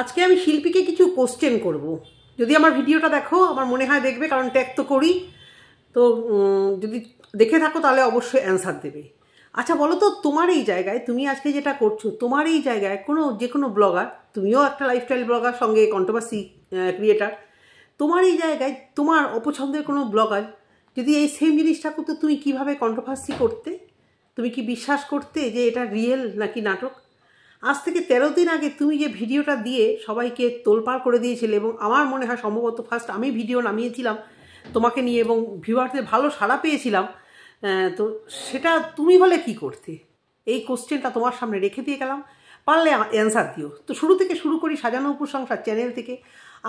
আজকে আমি শিল্পীকে কিছু কোশ্চেন করব। যদি আমার ভিডিওটা দেখো, আমার মনে হয় দেখবে, কারণ ট্যাগ তো করি। তো যদি দেখে থাকো তাহলে অবশ্যই অ্যান্সার দেবে। আচ্ছা বলো তো, তোমার এই জায়গায় তুমি আজকে যেটা করছো, তোমার এই জায়গায় যে কোনো ব্লগার, তুমিও একটা লাইফস্টাইল ব্লগার, সঙ্গে কন্ট্রোভার্সি ক্রিয়েটার, তোমার এই জায়গায় তোমার অপছন্দের কোনো ব্লগার যদি এই সেম জিনিসটা করতো, তুমি কিভাবে কন্ট্রোভার্সি করতে? তুমি কি বিশ্বাস করতে যে এটা রিয়েল নাকি নাটক? আজ থেকে 13 দিন আগে তুমি যে ভিডিওটা দিয়ে সবাইকে তোলপাড় করে দিয়েছিলে, এবং আমার মনে হয় সম্ভবত ফার্স্ট আমি ভিডিও নামিয়েছিলাম তোমাকে নিয়ে, এবং ভিউয়ারদের ভালো সাড়া পেয়েছিলাম। তো সেটা তুমি হলে কি করতে? এই কোশ্চেনটা তোমার সামনে রেখে দিয়ে গেলাম, পারলে অ্যান্সার দিও। তো শুরু করি সাজানো উপর সংসার চ্যানেল থেকে।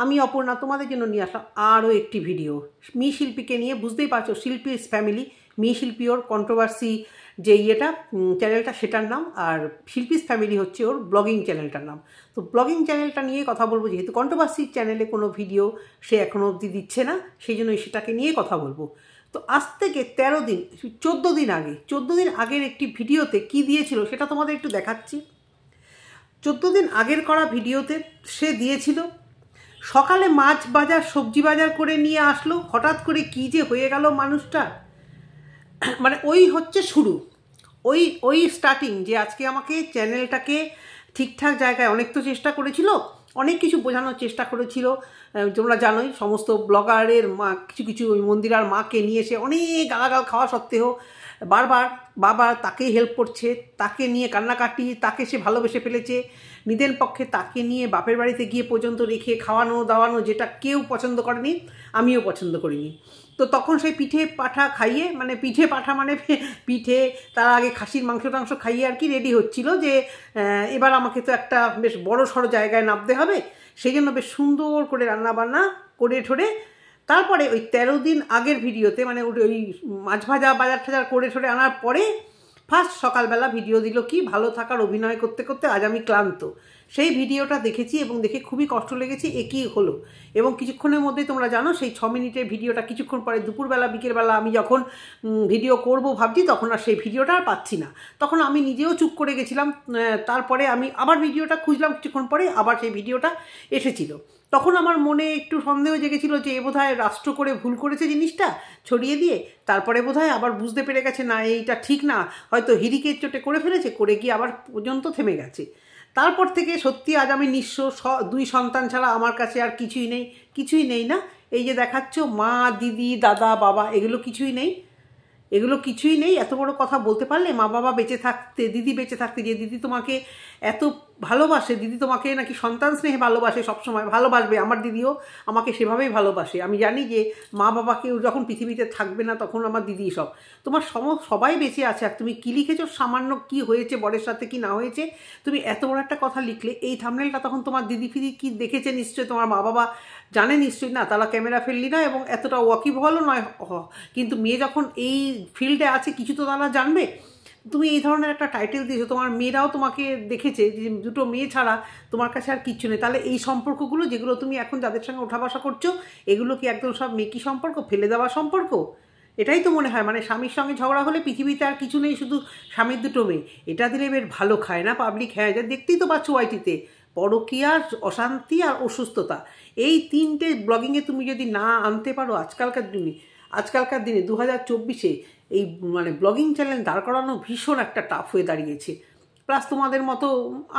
আমি অপর্ণা তোমাদের জন্য নিয়ে আসলাম আরও একটি ভিডিও মি শিল্পীকে নিয়ে। বুঝতেই পারছো, শিল্পীর ফ্যামিলি, মি শিল্পী ওর কন্ট্রোভার্সি যে চ্যানেলটা, সেটার নাম, আর শিল্পীস ফ্যামিলি হচ্ছে ওর ব্লগিং চ্যানেলটার নাম। তো ব্লগিং চ্যানেলটা নিয়ে কথা বলবো, যেহেতু কন্ট্রোভার্সির চ্যানেলে কোনো ভিডিও সে এখনও অবধি দিচ্ছে না, সেই জন্যই সেটাকে নিয়ে কথা বলবো। তো আজ থেকে 14 দিন আগের একটি ভিডিওতে কি দিয়েছিল সেটা তোমাদের একটু দেখাচ্ছি। 14 দিন আগের করা ভিডিওতে সে দিয়েছিল, সকালে মাছ বাজার সবজি বাজার করে নিয়ে আসলো, হঠাৎ করে কি যে হয়ে গেল মানুষটা, মানে ওই হচ্ছে শুরু, ওই স্টার্টিং, যে আজকে আমাকে চ্যানেলটাকে ঠিকঠাক জায়গায় অনেক তো চেষ্টা করেছিল, অনেক কিছু বোঝানোর চেষ্টা করেছিল। তোমরা জানোই সমস্ত ব্লগারের মা কিছু ওই মন্দিরার মাকে নিয়ে এসে অনেক গালাগাল খাওয়া সত্ত্বেও বারবার বাবা তাকেই হেল্প করছে, তাকে নিয়ে কান্নাকাটি, তাকে সে ভালোবেসে ফেলেছে। নিদেন পক্ষে তাকে নিয়ে বাপের বাড়িতে গিয়ে পর্যন্ত রেখে খাওয়ানো দাওয়ানো, যেটা কেউ পছন্দ করেনি, আমিও পছন্দ করিনি। তো তখন সেই পিঠে পাঠা খাইয়ে, মানে পিঠে, তার আগে খাসির মাংস টাংস খাইয়ে আর কি রেডি হচ্ছিল যে এবার আমাকে তো একটা বেশ বড় সড়ো জায়গায় নামতে হবে। সেই জন্য বেশ সুন্দর করে রান্নাবান্না করে ঠোরে তারপরে ওই 13 দিন আগের ভিডিওতে, মানে ওই মাছ ভাজা বাজার টাজার করে ঠোরে আনার পরে ফার্স্ট সকালবেলা ভিডিও দিল কি ভালো থাকার অভিনয় করতে করতে আজ আমি ক্লান্ত। সেই ভিডিওটা দেখেছি এবং দেখে খুবই কষ্ট লেগেছে, একই হলো। এবং কিছুক্ষণের মধ্যেই তোমরা জানো সেই 6 মিনিটের ভিডিওটা কিছুক্ষণ পরে দুপুরবেলা বিকেলবেলা আমি যখন ভিডিও করব ভাবছি, তখন আর সেই ভিডিওটা আর পাচ্ছি না। তখন আমি নিজেও চুপ করে গেছিলাম। তারপরে আমি আবার ভিডিওটা খুঁজলাম, কিছুক্ষণ পরে আবার সেই ভিডিওটা এসেছিল। তখন আমার মনে একটু সন্দেহ জেগেছিল যে এ বোধহয় রাষ্ট্র করে ভুল করেছে জিনিসটা ছড়িয়ে দিয়ে, তারপরে বোধহয় আবার বুঝতে পেরে গেছে না এইটা ঠিক না, হয়তো হিরিকের চোটে করে ফেলেছে, করে গিয়ে আবার পর্যন্ত থেমে গেছে। তারপর থেকে সত্যি আজ আমি নিঃস্ব, 2 সন্তান ছাড়া আমার কাছে আর কিছুই নেই না। এই যে দেখাচ্ছ মা, দিদি, দাদা, বাবা, এগুলো কিছুই নেই। এত বড় কথা বলতে পারলে, মা বাবা বেঁচে থাকতে, দিদি বেঁচে থাকতে, যে দিদি তোমাকে এত ভালোবাসে, দিদি তোমাকে নাকি সন্তান স্নেহে ভালোবাসে, সবসময় ভালোবাসবে, আমার দিদিও আমাকে সেভাবেই ভালোবাসে। আমি জানি যে মা বাবাকে যখন পৃথিবীতে থাকবে না তখন আমার দিদি সব, তোমার সবাই বেঁচে আছে, আর তুমি কি লিখেছো, সামান্য কি হয়েছে বরের সাথে কি না হয়েছে, তুমি এত বড় একটা কথা লিখলে। এই থাম্বনেলটা তখন তোমার দিদি ফিদি কি দেখেছে নিশ্চয়ই, তোমার মা বাবা জানে নিশ্চয়ই, না তারা ক্যামেরা ফেললি না এবং এতটা ওয়াকিবহালও নয়। কিন্তু মেয়ে যখন এই ফিল্ডে আছে, কিছু তো তারা জানবে। তুমি এই ধরনের একটা টাইটেল দিয়েছো, তোমার মেয়েরাও তোমাকে দেখেছে, যে 2টো মেয়ে ছাড়া তোমার কাছে আর কিচ্ছু নেই। তাহলে এই সম্পর্কগুলো যেগুলো তুমি এখন যাদের সঙ্গে ওঠা বসা করছো, এগুলো কি একদম সব মেকি সম্পর্ক, ফেলে দেওয়া সম্পর্ক? এটাই তো মনে হয়, মানে স্বামীর সঙ্গে ঝগড়া হলে পৃথিবীতে আর কিছু নেই, শুধু স্বামীর 2টো মেয়ে। এটা দিলে বেশ ভালো খায় না পাবলিক? হ্যাঁ, যা দেখতেই তো পাচ্ছ ওয়াইটিতে, পরকীয়া, অশান্তি আর অসুস্থতা, এই 3টে ব্লগিংয়ে তুমি যদি না আনতে পারো আজকালকার দিনে 2024-এ এই মানে ব্লগিং চ্যানেল দাঁড় করানো ভীষণ একটা টাফ হয়ে দাঁড়িয়েছে। প্লাস তোমাদের মতো,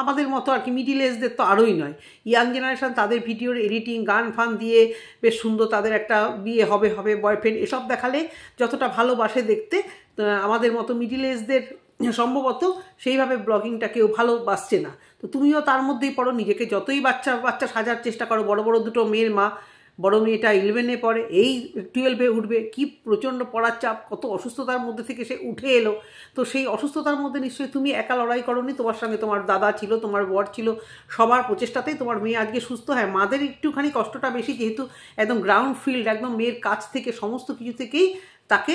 আমাদের মতো আর কি, মিডিল এজদের তো আরোই নয়, ইয়াং জেনারেশান, তাদের ভিডিওর এডিটিং, গান ফান দিয়ে বেশ সুন্দর, তাদের একটা বিয়ে হবে বয়ফ্রেন্ড, এসব দেখালে যতটা ভালোবাসে দেখতে, আমাদের মতো মিডিল এজদের সম্ভবত সেইভাবে ব্লগিংটা কেউ ভালোবাসছে না। তো তুমিও তার মধ্যেই পড়ো, নিজেকে যতই বাচ্চা সাজার চেষ্টা করো, বড় 2টো মেয়ের মা, বড় মেয়েটা 11-এ পড়ে, এই 12-এ উঠবে, কি প্রচণ্ড পড়ার চাপ, কত অসুস্থতার মধ্যে থেকে সে উঠে এলো। তো সেই অসুস্থতার মধ্যে নিশ্চয়ই তুমি একা লড়াই করোনি, তোমার সঙ্গে তোমার দাদা ছিল, তোমার বর ছিল, সবার প্রচেষ্টাতেই তোমার মেয়ে আজকে সুস্থ। হ্যাঁ, মাদের একটুখানি কষ্টটা বেশি, যেহেতু একদম গ্রাউন্ড ফিল্ড, একদম মেয়ের কাছ থেকে সমস্ত কিছু থেকেই তাকে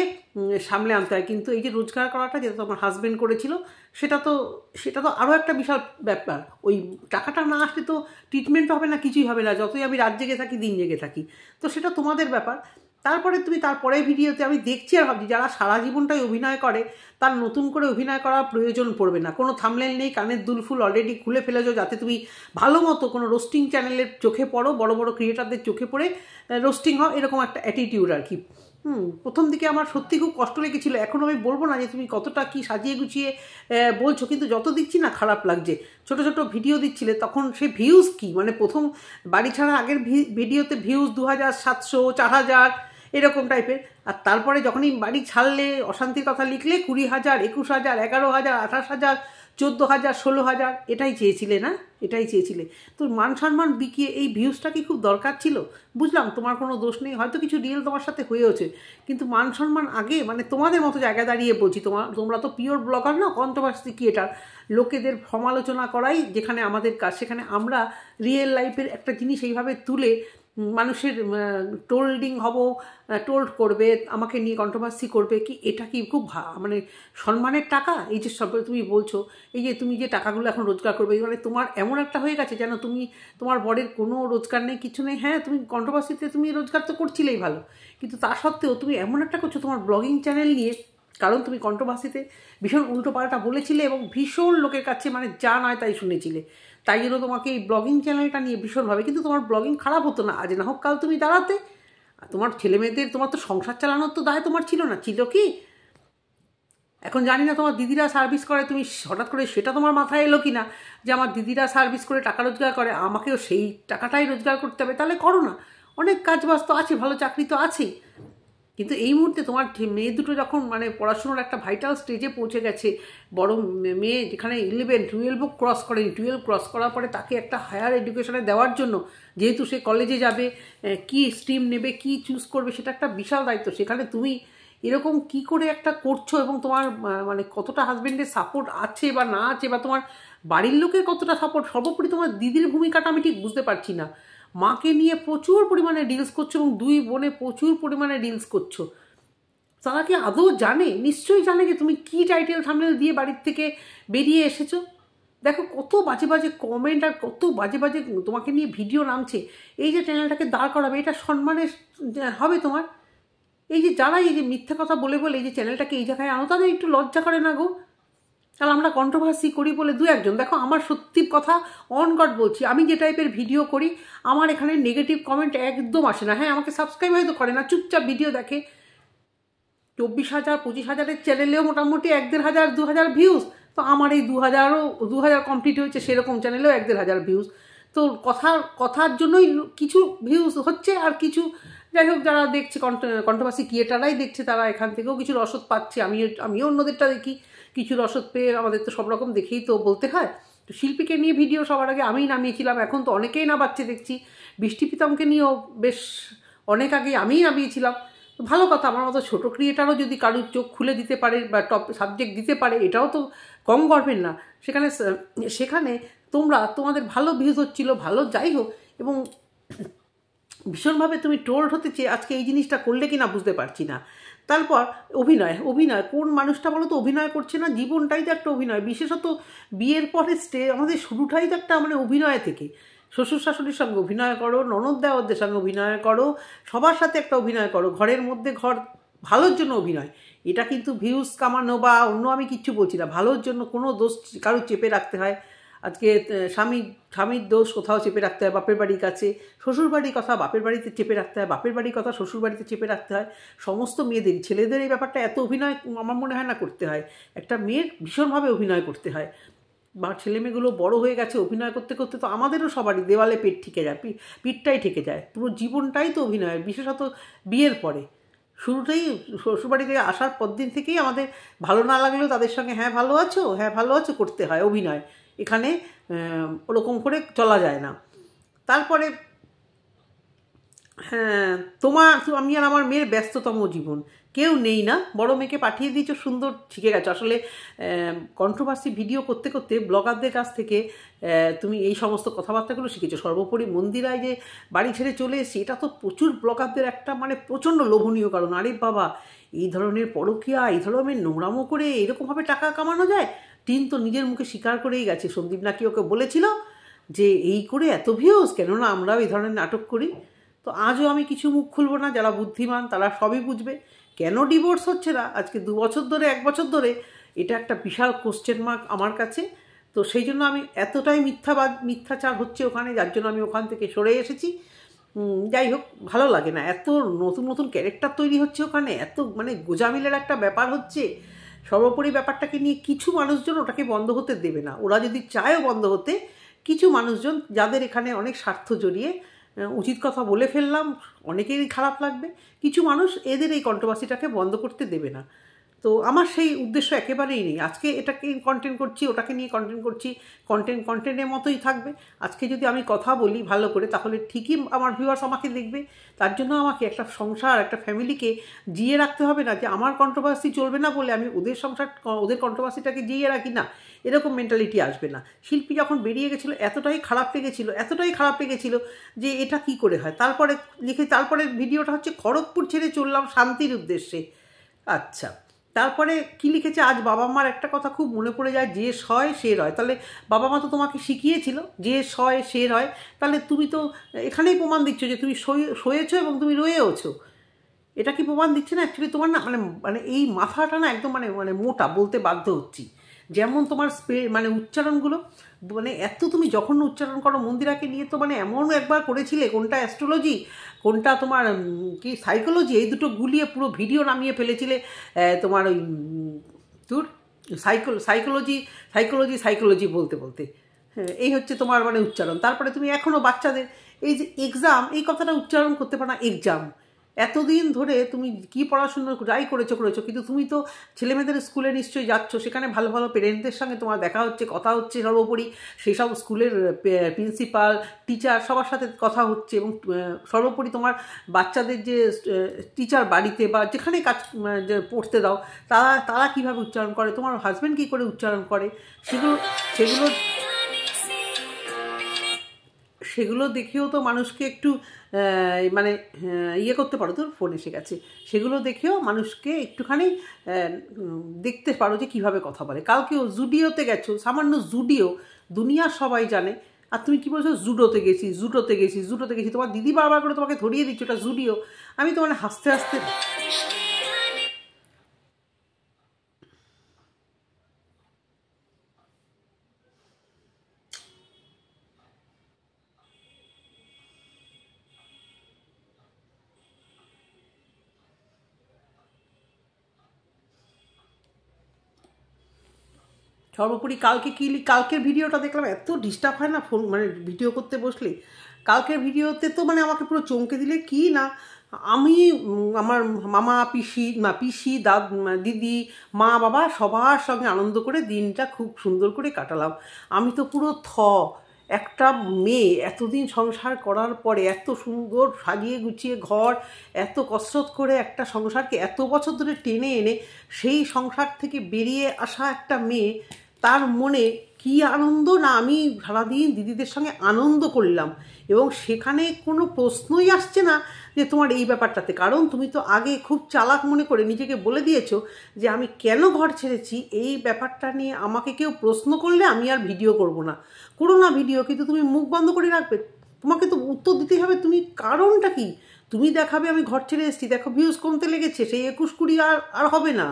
সামলে আনতে হয়। কিন্তু এই যে রোজগার করাটা, যেটা তোমার হাজব্যান্ড করেছিল, সেটা তো আরও একটা বিশাল ব্যাপার। ওই টাকাটা না আসলে তো ট্রিটমেন্ট হবে না, কিছুই হবে না, যতই আমি রাত জেগে থাকি, দিন জেগে থাকি। তো সেটা তোমাদের ব্যাপার। তারপরে তুমি তারপরের ভিডিওতে আমি দেখছি আর ভাবছি যারা সারা জীবনটাই অভিনয় করে তার নতুন করে অভিনয় করার প্রয়োজন পড়বে না, কোনো থাম্বনেল নেই, কানের দুলফুল অলরেডি খুলে ফেলেছো যাতে তুমি ভালো মতো কোনো রোস্টিং চ্যানেলের চোখে পড়ো, বড় বড় ক্রিয়েটারদের চোখে পড়ে রোস্টিং হও, এরকম একটা অ্যাটিটিউড আর কি। প্রথম দিকে আমার সত্যি খুব কষ্ট লেগেছিলো, এখন আমি বলবো না যে তুমি কতটা কি সাজিয়ে গুছিয়ে বলছো, কিন্তু যত দিচ্ছি না খারাপ লাগছে। ছোট ছোট ভিডিও দিচ্ছিলে তখন সে ভিউজ কি, মানে প্রথম বাড়ি ছাড়া আগের ভিডিওতে ভিউজ 2700, 700, 4000 এরকম টাইপের, আর তারপরে যখনই বাড়ি ছাড়লে অশান্তির কথা লিখলে 20,000, 21,000, 11,000, 28,000, 14,000, 16,000, এটাই চেয়েছিলে না, এটাই চেয়েছিলে। তোর মান সম্মান বিকিয়ে এই ভিউজটা কি খুব দরকার ছিল? বুঝলাম তোমার কোনো দোষ নেই, হয়তো কিছু রিয়েল তোমার সাথে হয়েওছে, কিন্তু মান সম্মান আগে, মানে তোমাদের মতো জায়গায় দাঁড়িয়ে বলছি, তোমরা তো পিওর ব্লগার না, কন্ট্রোভার্সি ক্রিয়েটার, লোকেদের সমালোচনা করাই যেখানে আমাদের কাজ, সেখানে আমরা রিয়েল লাইফের একটা জিনিস এইভাবে তুলে মানুষের টোল্ডিং হব, টোল্ড করবে, আমাকে নিয়ে কন্ট্রোভার্সি করবে, কি এটা কি খুব মানে সম্মানের টাকা? এই যে সব তুমি বলছো, এই যে তুমি যে টাকাগুলো এখন রোজগার করবে, মানে তোমার এমন একটা হয়ে গেছে যেন তুমি, তোমার বরের কোনো রোজগার নেই, কিছু নেই। হ্যাঁ, তুমি কন্ট্রোভার্সিতে তুমি রোজগার তো করছিলেই ভালো, কিন্তু তা সত্ত্বেও তুমি এমন একটা করছো তোমার ব্লগিং চ্যানেল নিয়ে, কারণ তুমি কন্ট্রোভার্সিতে ভীষণ উল্টোপাল্টা বলেছিলে এবং ভীষণ লোকের কাছে মানে যা নয় তাই শুনেছিলে, তাই জন্য তোমাকে এই ব্লগিং চ্যানেলটা নিয়ে ভীষণভাবে, কিন্তু তোমার ব্লগিং খারাপ হতো না, আজ না হোক কাল তুমি দাঁড়াতে। তোমার ছেলেমেয়েদের, তোমার তো সংসার চালানোর তো দায় তোমার ছিল না, ছিল কি? এখন জানি না তোমার দিদিরা সার্ভিস করে, তুমি হঠাৎ করে সেটা তোমার মাথায় এলো কি না যে আমার দিদিরা সার্ভিস করে টাকা রোজগার করে, আমাকেও সেই টাকাটাই রোজগার করতে হবে, তাহলে করো না, অনেক কাজ বাজ তো আছে, ভালো চাকরি তো আছেই। কিন্তু এই মুহূর্তে তোমার মেয়ে দুটো যখন মানে পড়াশোনার একটা ভাইটাল স্টেজে পৌঁছে গেছে, বড় মেয়ে যেখানে 11, 12 ক্রস করেনি, 12 ক্রস করার পরে তাকে একটা হায়ার এডুকেশনে দেওয়ার জন্য, যেহেতু সে কলেজে যাবে, কি স্ট্রিম নেবে, কি চুজ করবে, সেটা একটা বিশাল দায়িত্ব। সেখানে তুমি এরকম কি করে একটা করছো, এবং তোমার মানে কতটা হাজব্যান্ডের সাপোর্ট আছে বা না আছে, বা তোমার বাড়ির লোকের কতটা সাপোর্ট, সর্বোপরি তোমার দিদির ভূমিকাটা আমি ঠিক বুঝতে পারছি না। মাকে নিয়ে প্রচুর পরিমাণে রিলস করছো এবং দুই বোনে প্রচুর পরিমাণে রিলস করছো, তারা কি আদৌ জানে? নিশ্চয়ই জানে যে তুমি কি টাইটেল থাম্বনেল দিয়ে বাড়ির থেকে বেরিয়ে এসেছো। দেখো কত বাজে বাজে কমেন্ট আর কত বাজে বাজে তোমাকে নিয়ে ভিডিও নামছে। এই যে চ্যানেলটাকে দাঁড় করাবে, এটা সম্মানের হবে তোমার? এই যে যারা এই যে মিথ্যা কথা বলে বলে এই যে চ্যানেলটাকে এই জায়গায় আনো, তাদের একটু লজ্জা করে না গো? তাহলে আমরা কন্ট্রোভার্সি করি বলে দু একজন, দেখো আমার সত্যি কথা অন গড বলছি, আমি যে টাইপের ভিডিও করি আমার এখানে নেগেটিভ কমেন্ট একদম আসে না। হ্যাঁ, আমাকে সাবস্ক্রাইব হয়তো করে না, চুপচাপ ভিডিও দেখে। 24,000, 25,000-এর চ্যানেলেও মোটামুটি 1,500, 2,000 ভিউজ, তো আমার এই 2,000 কমপ্লিট হয়েছে সেরকম চ্যানেলেও 1,500 ভিউজ। তো কথার জন্যই কিছু ভিউজ হচ্ছে, আর কিছু যাই হোক যারা দেখছে কন্ট্রোভার্সি ক্রিয়েটাররাই দেখছে, তারা এখান থেকেও কিছু রসদ পাচ্ছে। আমিও অন্যদেরটা দেখি, কিছু রসদ পেয়ে আমাদের তো সব রকম দেখেই তো বলতে হয়। তো শিল্পীকে নিয়ে ভিডিও সবার আগে আমিই নামিয়েছিলাম, এখন তো অনেকেই নামাচ্ছে দেখছি। বৃষ্টি প্রীতমকে নিয়েও বেশ অনেক আগে আমিই নামিয়েছিলাম। ভালো কথা, আমার মতো ছোটো ক্রিয়েটারও যদি কারুর চোখ খুলে দিতে পারে বা টপ সাবজেক্ট দিতে পারে, এটাও তো কম গর্বের না। সেখানে তোমাদের ভালো ভিউজ হচ্ছিলো, ভালো যাই হোক, এবং ভীষণভাবে তুমি ট্রোলড হতে চেয়ে আজকে এই জিনিসটা করলে কি না বুঝতে পারছি না। তারপর অভিনয় কোন মানুষটা বলো তো অভিনয় করছে না? জীবনটাই তো একটা অভিনয়, বিশেষত বিয়ের পরে আমাদের শুরুটাই তো একটা মানে অভিনয় থেকে। শ্বশুর শাশুড়ির সঙ্গে অভিনয় করো, ননদ দেওয়ারদের সঙ্গে অভিনয় করো, সবার সাথে একটা অভিনয় করো, ঘরের মধ্যে ঘর ভালোর জন্য অভিনয়। এটা কিন্তু ভিউজ কামানো বা অন্য আমি কিচ্ছু বলছি না, ভালোর জন্য। কোনো দোষ কারো চেপে রাখতে হয়, আজকে স্বামীর দোষ কোথাও চেপে রাখতে হয় বাপের বাড়ির কাছে, শ্বশুর বাড়ির কথা বাপের বাড়িতে চেপে রাখতে হয়, বাপের বাড়ির কথা শ্বশুর বাড়িতে চেপে রাখতে হয়। সমস্ত মেয়েদের, ছেলেদের এই ব্যাপারটা এত অভিনয় আমার মনে হয় না করতে হয়। একটা মেয়ের ভীষণভাবে অভিনয় করতে হয়। বা ছেলেমেয়েগুলো বড় হয়ে গেছে, অভিনয় করতে করতে তো আমাদেরও সবারই দেওয়ালে পেট ঠেকে যায়, পিঠটাই ঠেকে যায়। পুরো জীবনটাই তো অভিনয়ের, বিশেষত বিয়ের পরে। শুরুতেই শ্বশুরবাড়ি থেকে আসার পর দিন থেকেই আমাদের ভালো না লাগলেও তাদের সঙ্গে হ্যাঁ ভালো আছো করতে হয় অভিনয়। এখানে ওরকম করে চলা যায় না। তারপরে হ্যাঁ, আমি আর আমার মেয়ের ব্যস্ততম জীবন, কেউ নেই না। বড় মেয়েকে পাঠিয়ে দিয়েছো, সুন্দর শিখে গেছো। আসলে কন্ট্রোভার্সি ভিডিও করতে করতে ব্লগারদের কাছ থেকে তুমি এই সমস্ত কথাবার্তাগুলো শিখেছো। সর্বোপরি মন্দিরায় যে বাড়ি ছেড়ে চলে এসেছি, এটা তো প্রচুর ব্লগারদের একটা মানে প্রচণ্ড লোভনীয় কারণ। আরে বাবা, এই ধরনের পরকীয়া, এই ধরনের নোংরামো করে এরকমভাবে টাকা কামানো যায়? টিন তো নিজের মুখে স্বীকার করেই গেছে, সন্দীপ নাকি ওকে বলেছিল যে এই করে এত ভিউজ, কেননা আমরাও এই ধরনের নাটক করি। তো আজও আমি কিছু মুখ খুলবো না, যারা বুদ্ধিমান তারা সবই বুঝবে। কেন ডিভোর্স হচ্ছে না আজকে 2 বছর ধরে 1 বছর ধরে, এটা একটা বিশাল কোশ্চেন মার্ক আমার কাছে। তো সেই জন্য আমি এতটাই মিথ্যাচার হচ্ছে ওখানে, যার জন্য আমি ওখান থেকে সরে এসেছি। যাই হোক, ভালো লাগে না, এত নতুন নতুন ক্যারেক্টার তৈরি হচ্ছে ওখানে, এত মানে গোজামিলের একটা ব্যাপার হচ্ছে। সর্বোপরি ব্যাপারটাকে নিয়ে কিছু মানুষজন ওটাকে বন্ধ হতে দেবে না, ওরা যদি চায়ও বন্ধ হতে, কিছু মানুষজন যাদের এখানে অনেক স্বার্থ জড়িয়ে, উচিত কথা বলে ফেললাম, অনেকেরই খারাপ লাগবে, কিছু মানুষ এদের এই কন্ট্রোভার্সিটাকে বন্ধ করতে দেবে না। তো আমার সেই উদ্দেশ্য একেবারেই নেই। আজকে এটাকে কন্টেন্ট করছি, ওটাকে নিয়ে কন্টেন্ট করছি, কন্টেন্টের মতোই থাকবে। আজকে যদি আমি কথা বলি ভালো করে, তাহলে ঠিকই আমার ভিউয়ার্স আমাকে দেখবে। তার জন্য আমাকে একটা সংসার, একটা ফ্যামিলিকে জিয়ে রাখতে হবে না, যে আমার কন্ট্রোভার্সি চলবে না বলে আমি ওদের কন্ট্রোভার্সিটাকে জিয়ে রাখি না, এরকম মেন্টালিটি আসবে না। শিল্পী যখন বেরিয়ে গেছিলো এতটাই খারাপ লেগেছিলো যে এটা কি করে হয়। তারপরে ভিডিওটা হচ্ছে খড়গপুর ছেড়ে চললাম শান্তির উদ্দেশ্যে। আচ্ছা, তারপরে কি লিখেছে, আজ বাবা মার একটা কথা খুব মনে পড়ে যায়, যে সয় সে রয়। তাহলে বাবা মা তো তোমাকে শিখিয়েছিল যে সয় সে রয়, তাহলে তুমি তো এখানেই প্রমাণ দিচ্ছ যে তুমি সয়েছো এবং তুমি রয়েওছো। এটা কি প্রমাণ দিচ্ছে না অ্যাকচুয়ালি তোমার না মানে এই মাথাটা না একদম মানে মোটা, বলতে বাধ্য হচ্ছি। যেমন তোমার উচ্চারণগুলো এত তুমি যখন উচ্চারণ করো, মন্দিরাকে নিয়ে তো এমন একবার করেছিলে, কোনটা অ্যাস্ট্রোলজি কোনটা তোমার কি সাইকোলজি, এই দুটো গুলিয়ে পুরো ভিডিও নামিয়ে ফেলেছিলে তোমার ওই তোর সাইকোলজি বলতে। হ্যাঁ, এই হচ্ছে তোমার উচ্চারণ। তারপরে তুমি এখনও বাচ্চাদের এই যে এক্সাম, এই কথাটা উচ্চারণ করতে পারো না, এক্সাম। এতদিন ধরে তুমি কি পড়াশুনো যাই করেছো, কিন্তু তুমি তো ছেলেমেয়েদের স্কুলে নিশ্চয়ই যাচ্ছ, সেখানে ভালো ভালো পেরেন্টসদের সঙ্গে তোমার দেখা হচ্ছে, কথা হচ্ছে, সর্বোপরি সেই সব স্কুলের প্রিন্সিপাল, টিচার সবার সাথে কথা হচ্ছে, এবং সর্বোপরি তোমার বাচ্চাদের যে টিচার বাড়িতে বা যেখানে কাজ পড়তে দাও, তারা কীভাবে উচ্চারণ করে, তোমার হাজব্যান্ড কী করে উচ্চারণ করে, সেগুলো দেখেও তো মানুষকে একটু ইয়ে করতে পারো। তোর ফোন এসে গেছে, সেগুলো দেখেও মানুষকে একটুখানি দেখতে পারো যে কীভাবে কথা বলে। কালকেও জুডিওতে গেছো, সামান্য জুডিও, দুনিয়ার সবাই জানে, আর তুমি কী বলছো জুডোতে গেছি। তোমার দিদি বারবার করে তোমাকে ধরিয়ে দিচ্ছ ওটা জুডিও। আমি তো হাসতে সর্বোপরি কালকের ভিডিওটা দেখলাম, এত ডিস্টার্ব হয় না ফোন ভিডিও করতে বসলে। কালকের ভিডিওতে তো আমাকে পুরো চমকে দিলে, কি না আমি আমার মামা পিসি দিদি মা বাবা সবার সঙ্গে আনন্দ করে দিনটা খুব সুন্দর করে কাটালাম। আমি তো পুরো একটা মেয়ে এতদিন সংসার করার পরে এত সুন্দর সাজিয়ে গুছিয়ে ঘর, এত কসরত করে একটা সংসারকে এত বছর ধরে টেনে এনে সেই সংসার থেকে বেরিয়ে আসা একটা মেয়ে, তার মনে কি আনন্দ না। আমি সারাদিন দিদিদের সঙ্গে আনন্দ করলাম, এবং সেখানে কোনো প্রশ্নই আসছে না যে তোমার এই ব্যাপারটাতে, কারণ তুমি তো আগে খুব চালাক মনে করে নিজেকে বলে দিয়েছো যে আমি কেন ঘর ছেড়েছি, এই ব্যাপারটা নিয়ে আমাকে কেউ প্রশ্ন করলে আমি আর ভিডিও করো না ভিডিও, কিন্তু তুমি মুখ বন্ধ করে রাখবে। তোমাকে তো উত্তর দিতেই হবে, তুমি কারণটা কি তুমি দেখাবে আমি ঘর ছেড়ে এসেছি, দেখো ভিউজ কমতে লেগেছে, সেই 21-20 আর হবে না।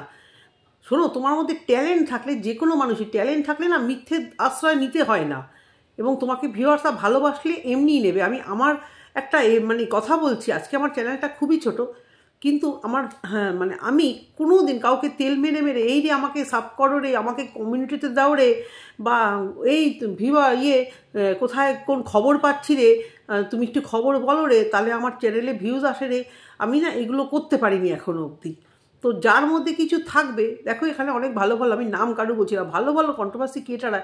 শোনো, তোমার মধ্যে ট্যালেন্ট থাকলে, যে কোনো মানুষই ট্যালেন্ট থাকলে না মিথ্যে আশ্রয় নিতে হয় না, এবং তোমাকে ভিউয়ার্সরা ভালোবাসলে এমনিই নেবে। আমি আমার একটা কথা বলছি, আজকে আমার চ্যানেলটা খুবই ছোট, কিন্তু আমার আমি কোনো দিন কাউকে তেল মেরে এই রে আমাকে সাব করো রে, আমাকে কমিউনিটিতে দাও রে, বা এই কোথায় কোন খবর পাচ্ছি রে, তুমি একটু খবর বলো রে, তাহলে আমার চ্যানেলে ভিউজ আসে রে, আমি না এগুলো করতে পারিনি এখনও অবধি। তো যার মধ্যে কিছু থাকবে, দেখো এখানে অনেক ভালো আমি নাম কারু বলছি না, ভালো কন্ট্রোভার্সি ক্রিয়েটাররা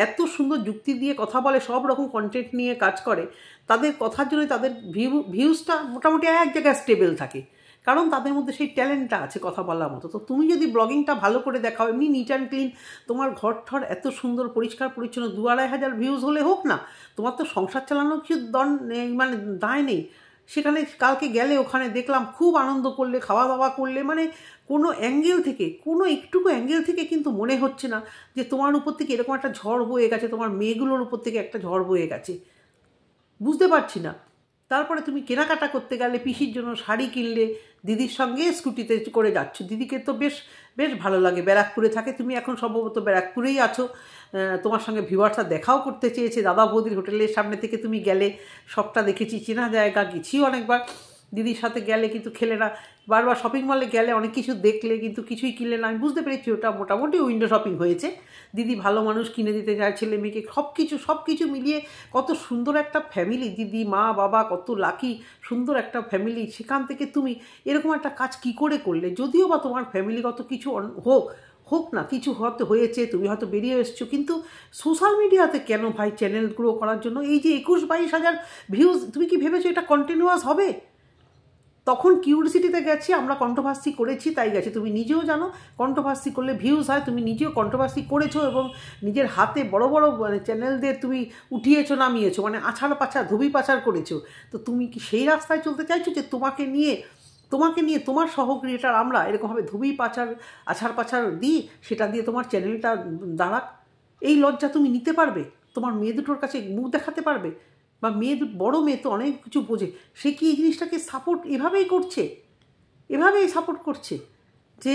এত সুন্দর যুক্তি দিয়ে কথা বলে, সব রকম কন্টেন্ট নিয়ে কাজ করে, তাদের কথার জন্য তাদের ভিউজটা মোটামুটি এক জায়গায় স্টেবল থাকে, কারণ তাদের মধ্যে সেই ট্যালেন্টটা আছে কথা বলার মতো। তো তুমি যদি ব্লগিংটা ভালো করে দেখাও, এমনি নিট অ্যান্ড ক্লিন, তোমার ঘর ঠর এত সুন্দর পরিষ্কার পরিচ্ছন্ন, 2-2.5 হাজার ভিউজ হলে হোক না, তোমার তো সংসার চালানোর কিছু দায় নেই। সেখানে কালকে গেলে ওখানে দেখলাম খুব আনন্দ করলে, খাওয়া দাওয়া করলে, কোনো একটুকু অ্যাঙ্গেল থেকে কিন্তু মনে হচ্ছে না যে তোমার উপর থেকে এরকম একটা ঝড় বয়ে গেছে, তোমার মেয়েগুলোর উপর থেকে একটা ঝড় বয়ে গেছে, বুঝতে পারছি না। তারপরে তুমি কেনাকাটা করতে গেলে, পিসির জন্য শাড়ি কিনলে, দিদির সঙ্গে স্কুটিতে করে যাচ্ছ। দিদিকে তো বেশ বেশ ভালো লাগে, ব্যারাকপুরে থাকে, তুমি এখন সম্ভবত ব্যারাকপুরেই আছো। তোমার সঙ্গে ভিউয়ার্সরা দেখাও করতে চেয়েছে, দাদা বৌদির হোটেলের সামনে থেকে তুমি গেলে, সবটা দেখেছি, চেনা জায়গা, গেছিও অনেকবার দিদির সাথে গেলে, কিন্তু খেলে না। বারবার শপিং মলে গেলে অনেক কিছু দেখলে, কিন্তু কিছুই কিনলে না। আমি বুঝতে পেরেছি ওটা মোটামুটি উইন্ডো শপিং হয়েছে। দিদি ভালো মানুষ, কিনে দিতে চায় ছেলে মেয়েকে, সব কিছু মিলিয়ে কত সুন্দর একটা ফ্যামিলি, দিদি মা বাবা কত লাকি, সুন্দর একটা ফ্যামিলি। সেখান থেকে তুমি এরকম একটা কাজ কি করে করলে? যদিও বা তোমার ফ্যামিলিগত কিছু হোক না, কিছু হয়তো হয়েছে, তুমি হয়তো বেরিয়ে এসছো, কিন্তু সোশ্যাল মিডিয়াতে কেন ভাই চ্যানেল গ্রো করার জন্য এই যে 21-22 হাজার ভিউজ, তুমি কি ভেবেছো এটা কন্টিনিউয়াস হবে? তখন কিউরিসিটিতে গেছি, আমরা কন্ট্রোভার্সি করেছি তাই গেছে। তুমি নিজেও জানো কন্ট্রোভার্সি করলে ভিউজ হয়, তুমি নিজেও কন্ট্রোভার্সি করেছো এবং নিজের হাতে বড় বড় মানে চ্যানেলদের তুমি উঠিয়েছো নামিয়েছো, মানে আছাড় পাছাড় ধুবি পাছাড় করেছো। তো তুমি কি সেই রাস্তায় চলতে চাইছো যে তোমাকে নিয়ে তোমার সহক্রিয়েটার আমরা এরকমভাবে ধুবি পাছাড় আছাড় পাছাড় দিই, সেটা দিয়ে তোমার চ্যানেলটা দাঁড়াক? এই লজ্জা তুমি নিতে পারবে? তোমার মেয়ে দুটোর কাছে মুখ দেখাতে পারবে? বা বড় মেয়ে তো অনেক কিছু বোঝে, সে কি এই জিনিসটাকে এভাবেই সাপোর্ট করছে যে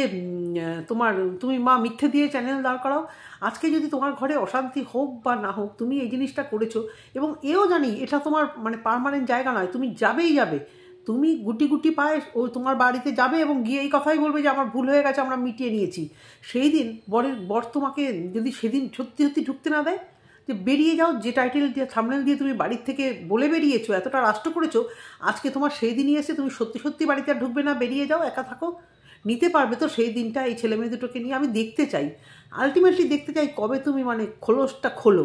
তুমি মা মিথ্যে দিয়ে চ্যানেল দাঁড় করাও। আজকে যদি তোমার ঘরে অশান্তি হোক বা না হোক, তুমি এই জিনিসটা করেছো, এবং এও জানি এটা তোমার মানে পার্মানেন্ট জায়গা নয়, তুমি যাবে, তুমি গুটি গুটি পায়ে তোমার বাড়িতে যাবে এবং গিয়ে এই কথাই বলবে যে আমার ভুল হয়ে গেছে, আমরা মিটিয়ে নিয়েছি। সেই দিন বর তোমাকে যদি সেদিন সত্যি ঢুকতে না দেয়, যে বেরিয়ে যাও, যে টাইটেল দিয়ে থাম্বনেল দিয়ে তুমি বাড়ির থেকে বলে বেরিয়েছো, এতটা রাষ্ট্র করেছো, আজকে তোমার সেই দিনই এসে তুমি সত্যি বাড়িতে আর ঢুকবে না, বেরিয়ে যাও, একা থাকো, নিতে পারবে তো সেই দিনটা? এই ছেলে মেয়ে দুটোকে নিয়ে আমি দেখতে চাই, আলটিমেটলি দেখতে চাই কবে তুমি মানে খোলসটা খোলো,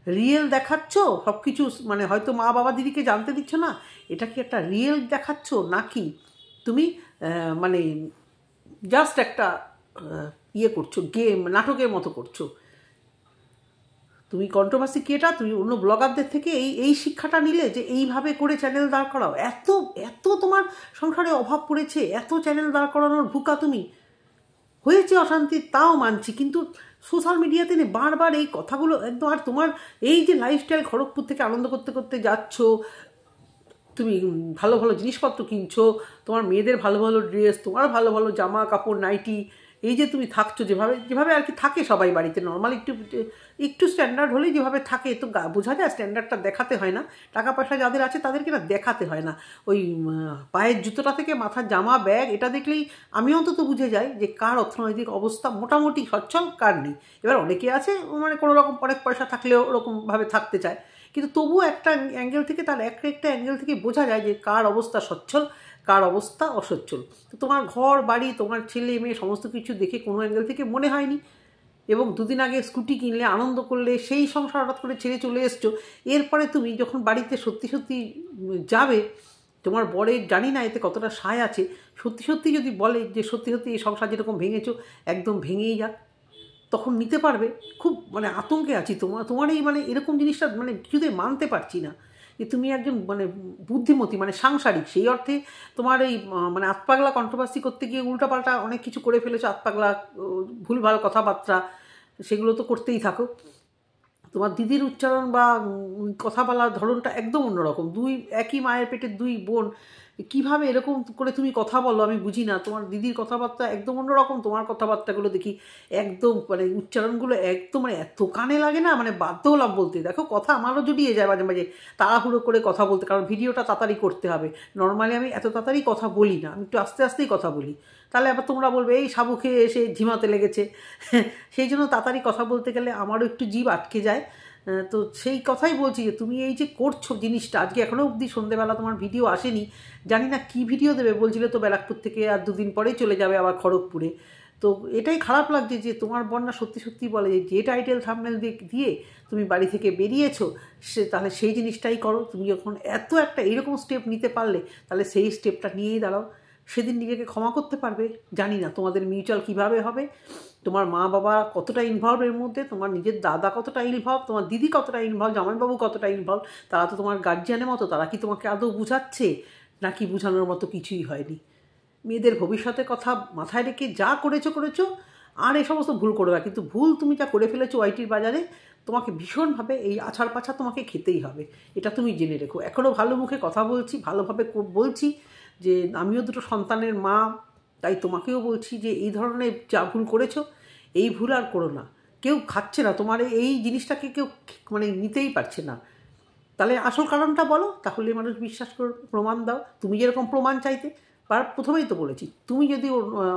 রিয়েল দেখাচ্ছ সব কিছু। মানে হয়তো মা বাবা দিদিকে জানতে দিচ্ছ না, এটা কি একটা রিয়েল দেখাচ্ছ, নাকি তুমি মানে জাস্ট একটা করছো, গেম নাটকের মতো করছো? তুমি কন্ট্রোভার্সি ক্রিয়েটার, তুমি অন্য ব্লগারদের থেকে এই শিক্ষাটা নিলে যে এইভাবে করে চ্যানেল দাঁড় করাও? এত তোমার সংসারে অভাব পড়েছে, এত চ্যানেল দাঁড় করানোর ভুকা তুমি, হয়েছে অশান্তি তাও মানছি, কিন্তু সোশ্যাল মিডিয়াতে বারবার এই কথাগুলো একদম। আর তোমার এই যে লাইফস্টাইল, খড়গপুর থেকে আনন্দ করতে করতে যাচ্ছ, তুমি ভালো ভালো জিনিসপত্র কিনছো, তোমার মেয়েদের ভালো ভালো ড্রেস, তোমার ভালো ভালো জামা কাপড়, নাইটি, এই যে তুমি থাকছো যেভাবে আর কি থাকে সবাই বাড়িতে নর্মাল, একটু স্ট্যান্ডার্ড হলেই যেভাবে থাকে, তো বোঝা যায় স্ট্যান্ডার্ডটা দেখাতে হয় না। টাকা পয়সা যাদের আছে তাদেরকে না দেখাতে হয় না, ওই পায়ের জুতোটা থেকে মাথার জামা ব্যাগ এটা দেখলেই আমি অন্তত বুঝে যাই যে কার অর্থনৈতিক অবস্থা মোটামুটি সচ্ছল, কার নেই। এবার অনেকে আছে মানে কোনো রকম অনেক পয়সা থাকলেও ওরকমভাবে থাকতে চায়, কিন্তু তবুও একটা অ্যাঙ্গেল থেকে, তার একটা অ্যাঙ্গেল থেকে বোঝা যায় যে কার অবস্থা সচ্ছল, কার অবস্থা অসচ্ছল। তো তোমার ঘর বাড়ি, তোমার ছেলে মেয়ে সমস্ত কিছু দেখে কোনো অ্যাঙ্গেল থেকে মনে হয়নি। এবং দুদিন আগে স্কুটি কিনলে, আনন্দ করলে, সেই সংসার হঠাৎ করে ছেড়ে চলে এসছো। এরপরে তুমি যখন বাড়িতে সত্যি যাবে, তোমার বরের জানি না এতে কতটা সায় আছে, সত্যি যদি বলে যে সত্যি এই সংসার যেরকম ভেঙেছো একদম ভেঙেই যাক, তখন নিতে পারবে? খুব মানে আতঙ্কে আছি তোমার এই মানে এরকম জিনিসটা মানে কিছুতেই মানতে পারছি না যে তুমি একজন মানে বুদ্ধিমতী, মানে সাংসারিক, সেই অর্থে তোমার এই মানে আতপাগলা কন্ট্রোভার্সি করতে গিয়ে উল্টাপাল্টা অনেক কিছু করে ফেলেছো, আতপাগলা ভুলভাল কথাবার্তা, সেগুলো তো করতেই থাকো। তোমার দিদির উচ্চারণ বা কথা বলার ধরনটা একদম অন্যরকম, একই মায়ের পেটের দুই বোন, কিভাবে এরকম করে তুমি কথা বলো আমি বুঝি না। তোমার দিদির কথাবার্তা একদম অন্যরকম, তোমার কথাবার্তাগুলো দেখি একদম মানে উচ্চারণগুলো একদম মানে এত কানে লাগে না, মানে বাধ্য হলাম বলতে। দেখো কথা আমারও জড়িয়ে যায় মাঝে মাঝে তাড়াহুড়ো করে কথা বলতে, কারণ ভিডিওটা তাড়াতাড়ি করতে হবে। নর্মালি আমি এত তাড়াতাড়ি কথা বলি না, আমি একটু আস্তে আস্তেই কথা বলি। তাহলে আবার তোমরা বলবে এই সাবু খেয়ে এসে ঝিমাতে লেগেছে, সেই জন্য তাড়াতাড়ি কথা বলতে গেলে আমারও একটু জিভ আটকে যায়। তো সেই কথাই বলছি যে তুমি এই যে করছো জিনিসটা, আজকে এখনও অবধি সন্ধ্যেবেলা তোমার ভিডিও আসেনি, জানি না কি ভিডিও দেবে, বলছিলে তো ব্যারাকপুর থেকে আর দুদিন পরেই চলে যাবে আবার খড়গপুরে। তো এটাই খারাপ লাগছে যে তোমার বন্যা সত্যি বলে যে টাইটেল থাম্বনেল দিয়ে তুমি বাড়ি থেকে বেরিয়েছো, তাহলে সেই জিনিসটাই করো। তুমি যখন একটা এইরকম স্টেপ নিতে পারলে, তাহলে সেই স্টেপটা নিয়েই দাঁড়াও। সেদিন নিজেকে ক্ষমা করতে পারবে জানি না, তোমাদের মিউচুয়াল কিভাবে হবে, তোমার মা বাবা কতটা ইনভলভ এর মধ্যে, তোমার নিজের দাদা কতটা ইনভলভ, তোমার দিদি কতটা ইনভলভ, জামাইবাবু কতটা ইনভলভ, তারা তো তোমার গার্জিয়ানের মতো, তারা কি তোমাকে আদৌ বুঝাচ্ছে নাকি বুঝানোর মতো কিছুই হয়নি। মেয়েদের ভবিষ্যতের কথা মাথায় রেখে যা করেছো আর এই সমস্ত ভুল করবে, কিন্তু ভুল তুমি যা করে ফেলেছো ওয়াইটির বাজারে, তোমাকে ভীষণভাবে এই আছাড় পাছাড় তোমাকে খেতেই হবে, এটা তুমি জেনে রেখো। এখনও ভালো মুখে কথা বলছি, ভালোভাবে বলছি যে আমিও দুটো সন্তানের মা, তাই তোমাকেও বলছি যে এই ধরনের যা ভুল করেছো এই ভুল আর করো না। কেউ খাচ্ছে না তোমার এই জিনিসটাকে, কেউ মানে নিতেই পারছে না। তাহলে আসল কারণটা বলো, তাহলে মানুষ বিশ্বাস করবে। প্রমাণ দাও, তুমি যেরকম প্রমাণ চাইতে। প্রথমেই তো বলেছি, তুমি যদি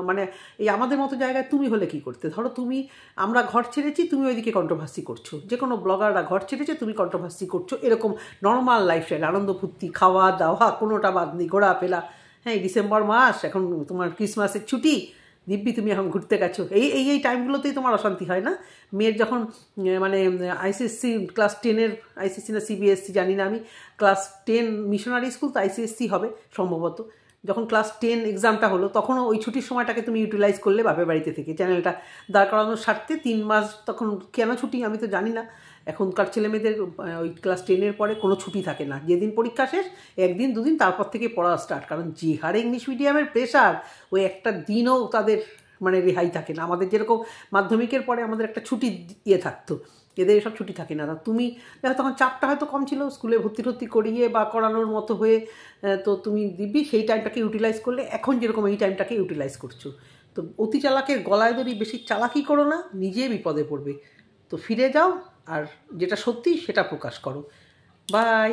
মানে এই আমাদের মতো জায়গায় তুমি হলে কি করতে? ধরো তুমি, আমরা ঘর ছেড়েছি, তুমি ওইদিকে কন্ট্রোভার্সি করছো, যে কোনো ব্লগাররা ঘর ছেড়েছে, তুমি কন্ট্রোভার্সি করছো, এরকম নর্মাল লাইফস্টাইল, আনন্দ ফুর্তি, খাওয়া দাওয়া কোনোটা বাদ নেই, ঘোরাফেরা। হ্যাঁ, ডিসেম্বর মাস, এখন তোমার ক্রিসমাসের ছুটি, দিব্যি তুমি এখন ঘুরতে গেছো, এই টাইমগুলোতেই তোমার অশান্তি হয় না? মেয়ের যখন মানে আইসিএসসি ক্লাস 10-এর, আইসিএসসি না সিবিএসসি জানি না আমি, ক্লাস 10 মিশনারি স্কুল তো আইসিএসসি হবে সম্ভবত, যখন ক্লাস 10 এক্সামটা হলো, তখনও ওই ছুটির সময়টাকে তুমি ইউটিলাইজ করলে বাপের বাড়িতে থেকে চ্যানেলটা দাঁড় করানোর স্বার্থে। 3 মাস তখন কেন ছুটি আমি তো জানি না, এখনকার ছেলেমেয়েদের ওই ক্লাস 10-এর পরে কোনো ছুটি থাকে না, যেদিন পরীক্ষা শেষ একদিন দুদিন তারপর থেকে পড়া স্টার্ট, কারণ যে হারে ইংলিশ মিডিয়ামের প্রেশার, ওই একটা দিনও তাদের মানে রেহাই থাকে না। আমাদের যেরকম মাধ্যমিকের পরে আমাদের একটা ছুটি থাকতো, এদের এসব ছুটি থাকে না। তুমি দেখো তখন চাপটা হয়তো কম ছিল, স্কুলে ভর্তি করিয়ে বা করানোর মতো হয়ে, তো তুমি দিব্যি সেই টাইমটাকে ইউটিলাইজ করলে, এখন যেরকম এই টাইমটাকে ইউটিলাইজ করছো। তো অতি চালাকের গলায় দড়ি, বেশি চালাকি করো না, নিজে বিপদে পড়বে। তো ফিরে যাও আর যেটা সত্যি সেটা প্রকাশ করো। বাই।